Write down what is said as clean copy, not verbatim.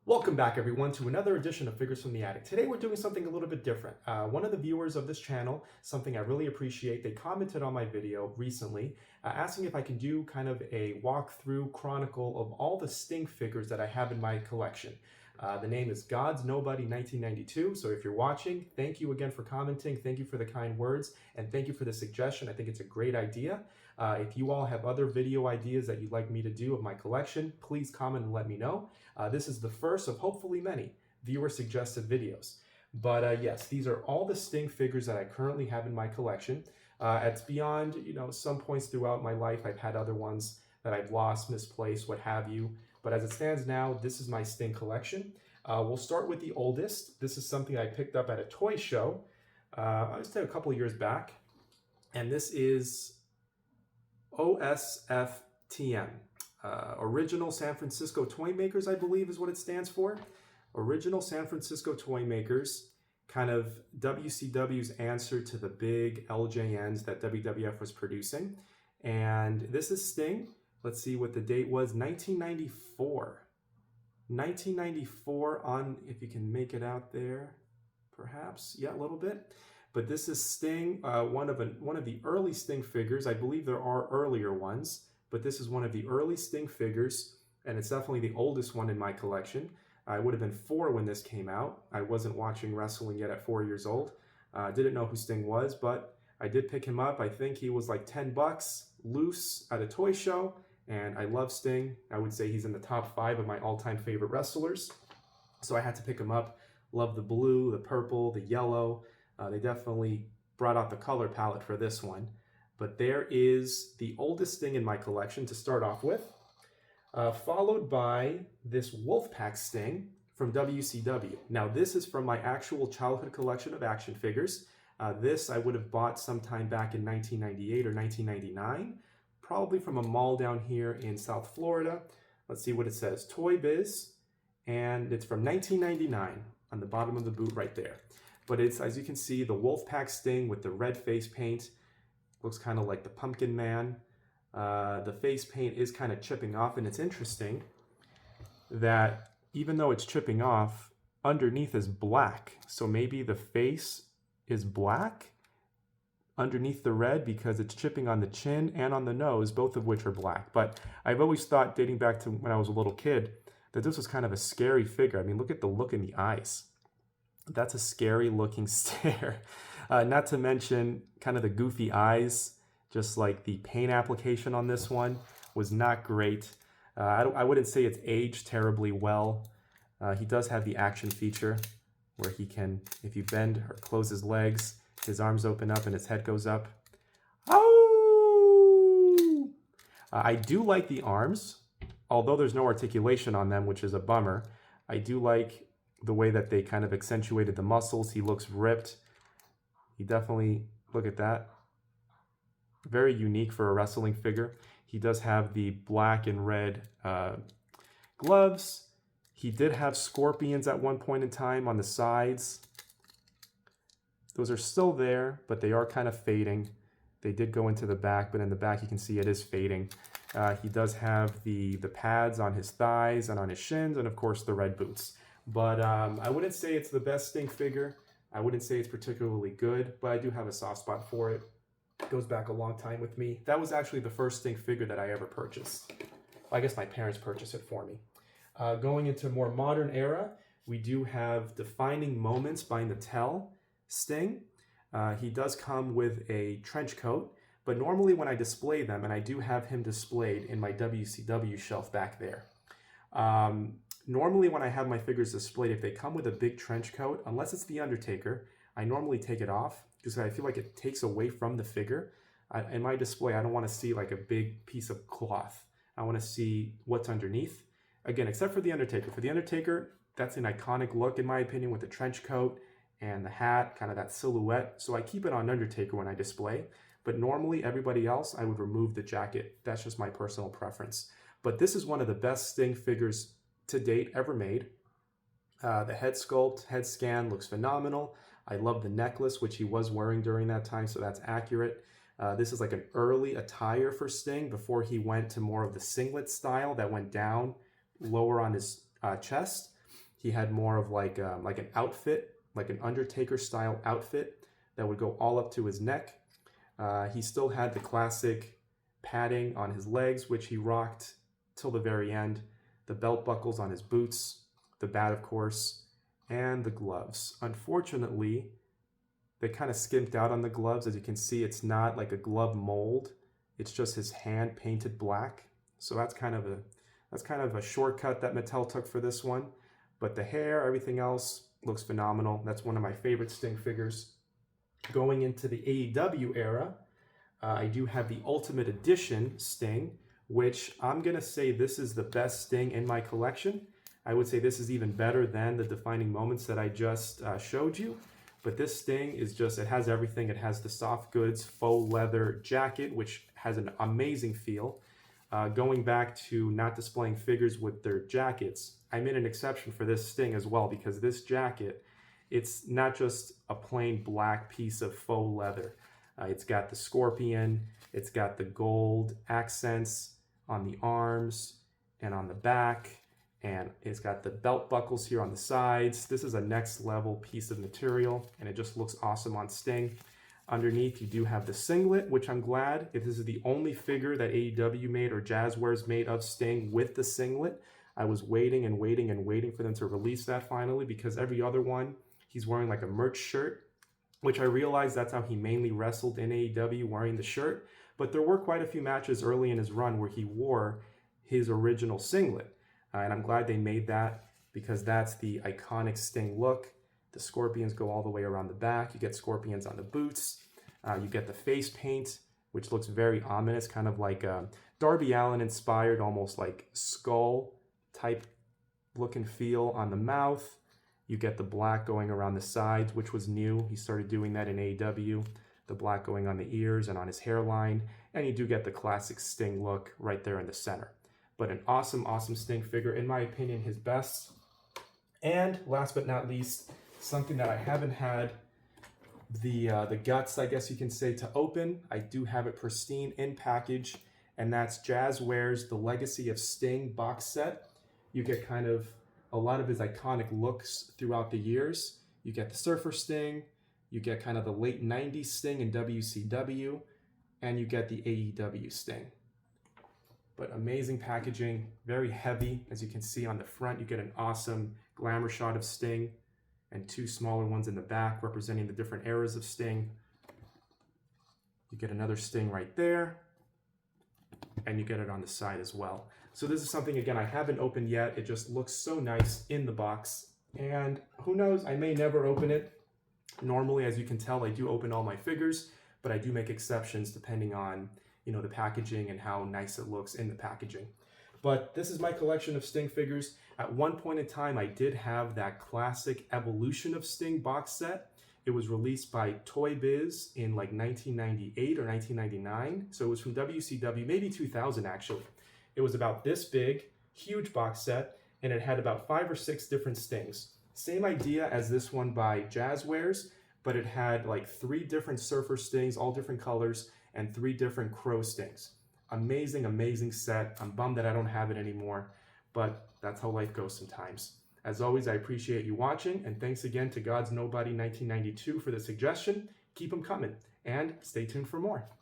Welcome back, everyone, to another edition of Figures from the Attic. Today we're doing something a little bit different. One of the viewers of this channel, something I really appreciate, they commented on my video recently asking if I can do kind of a walkthrough chronicle of all the Sting figures that I have in my collection. The name is God's Nobody 1992, so if you're watching, thank you again for commenting, thank you for the kind words, and thank you for the suggestion. I think it's a great idea. If you all have other video ideas that you'd like me to do of my collection, please comment and let me know. This is the first of hopefully many viewer-suggested videos. But yes, these are all the Sting figures that I currently have in my collection. It's beyond, some points throughout my life, I've had other ones that I've lost, misplaced, what have you. But as it stands now, this is my Sting collection. We'll start with the oldest. This is something I picked up at a toy show, I would say a couple of years back. And this is OSFTM. Original San Francisco Toy Makers, I believe is what it stands for. Original San Francisco Toy Makers, kind of WCW's answer to the big LJNs that WWF was producing. And this is Sting. Let's see what the date was, 1994. 1994 on, if you can make it out there, perhaps, yeah, a little bit. But this is Sting, one of the early Sting figures. I believe there are earlier ones, but this is one of the early Sting figures, and it's definitely the oldest one in my collection. I would have been 4 when this came out. I wasn't watching wrestling yet at 4 years old. Didn't know who Sting was, but I did pick him up. I think he was like 10 bucks loose at a toy show, and I love Sting. I would say he's in the top 5 of my all-time favorite wrestlers. So I had to pick him up. Love the blue, the purple, the yellow. They definitely brought out the color palette for this one. But there is the oldest Sting in my collection to start off with, followed by this Wolfpack Sting from WCW. Now this is from my actual childhood collection of action figures. This I would have bought sometime back in 1998 or 1999, probably from a mall down here in South Florida. Let's see what it says, Toy Biz, and it's from 1999 on the bottom of the boot right there. But it's, as you can see, the Wolfpack Sting with the red face paint. Looks kind of like the Pumpkin Man. The face paint is kind of chipping off, and it's interesting that even though it's chipping off, underneath is black. So maybe the face is black underneath the red because it's chipping on the chin and on the nose, both of which are black. But I've always thought, dating back to when I was a little kid, that this was kind of a scary figure. I mean, look at the look in the eyes. That's a scary looking stare. Not to mention kind of the goofy eyes, just like the paint application on this one was not great. I wouldn't say it's aged terribly well. He does have the action feature where he can, if you bend or close his legs, his arms open up and his head goes up. Oh! I do like the arms, although there's no articulation on them, which is a bummer. I do like the way that they kind of accentuated the muscles. He looks ripped. He definitely, look at that. Very unique for a wrestling figure. He does have the black and red gloves. He did have scorpions at one point in time on the sides. Those are still there, but they are kind of fading. They did go into the back, but in the back you can see it is fading. He does have the pads on his thighs and on his shins, and of course the red boots. But I wouldn't say it's the best Sting figure. I wouldn't say it's particularly good, but I do have a soft spot for it. It goes back a long time with me. That was actually the first Sting figure that I ever purchased. I guess my parents purchased it for me. Going into a more modern era, we do have Defining Moments by Mattel Sting. He does come with a trench coat, but normally when I display them, and I do have him displayed in my WCW shelf back there, normally when I have my figures displayed, if they come with a big trench coat, unless it's The Undertaker, I normally take it off because I feel like it takes away from the figure. In my display, I don't want to see like a big piece of cloth. I want to see what's underneath. Again, except for The Undertaker. For The Undertaker, that's an iconic look in my opinion with the trench coat and the hat, kind of that silhouette. So I keep it on Undertaker when I display. But normally everybody else, I would remove the jacket. That's just my personal preference. But this is one of the best Sting figures to date ever made. The head sculpt, head scan looks phenomenal. I love the necklace, which he was wearing during that time, so that's accurate. This is like an early attire for Sting before he went to more of the singlet style that went down lower on his chest. he had more of like an outfit, like an Undertaker style outfit that would go all up to his neck. He still had the classic padding on his legs, which he rocked till the very end, the belt buckles on his boots, the bat, of course, and the gloves. Unfortunately, they kind of skimped out on the gloves. As you can see, it's not like a glove mold. It's just his hand painted black. So that's kind of a shortcut that Mattel took for this one. But the hair, everything else looks phenomenal. That's one of my favorite Sting figures. Going into the AEW era, I do have the Ultimate Edition Sting, which I'm going to say this is the best Sting in my collection. I would say this is even better than the Defining Moments that I just showed you. But this Sting is just, it has everything. It has the soft goods faux leather jacket, which has an amazing feel. Going back to not displaying figures with their jackets, I made an exception for this Sting as well, because this jacket, it's not just a plain black piece of faux leather. It's got the scorpion, it's got the gold accents on the arms and on the back, and it's got the belt buckles here on the sides. This is a next level piece of material, and it just looks awesome on Sting. Underneath, you do have the singlet, which I'm glad. If this is the only figure that AEW made or Jazzwares made of Sting with the singlet, I was waiting and waiting and waiting for them to release that finally, because every other one, he's wearing like a merch shirt, which I realized that's how he mainly wrestled in AEW, wearing the shirt. But there were quite a few matches early in his run where he wore his original singlet. And I'm glad they made that, because that's the iconic Sting look. The scorpions go all the way around the back. You get scorpions on the boots. You get the face paint, which looks very ominous, kind of like Darby Allin inspired, almost like skull type look and feel on the mouth. You get the black going around the sides, which was new. He started doing that in AEW. The black going on the ears and on his hairline. And you do get the classic Sting look right there in the center. But an awesome, awesome Sting figure. In my opinion, his best. And last but not least, something that I haven't had the guts, I guess you can say, to open. I do have it pristine in package. And that's Jazzwares' The Legacy of Sting box set. You get kind of a lot of his iconic looks throughout the years. You get the Surfer Sting, you get kind of the late 90s Sting in WCW, and you get the AEW Sting. But amazing packaging, very heavy. As you can see on the front, you get an awesome glamour shot of Sting and two smaller ones in the back representing the different eras of Sting. You get another Sting right there, and you get it on the side as well. So this is something, again, I haven't opened yet. It just looks so nice in the box. And who knows, I may never open it. Normally, as you can tell, I do open all my figures, but I do make exceptions depending on, you know, the packaging and how nice it looks in the packaging. But this is my collection of Sting figures. At one point in time, I did have that classic Evolution of Sting box set. It was released by Toy Biz in like 1998 or 1999. So it was from WCW, maybe 2000 actually. It was about this big, huge box set, and it had about 5 or 6 different Stings. Same idea as this one by Jazzwares, but it had like 3 different Surfer Stings, all different colors, and 3 different Crow Stings. Amazing, amazing set. I'm bummed that I don't have it anymore, but that's how life goes sometimes. As always, I appreciate you watching, and thanks again to God's Nobody 1992 for the suggestion. Keep them coming, and stay tuned for more.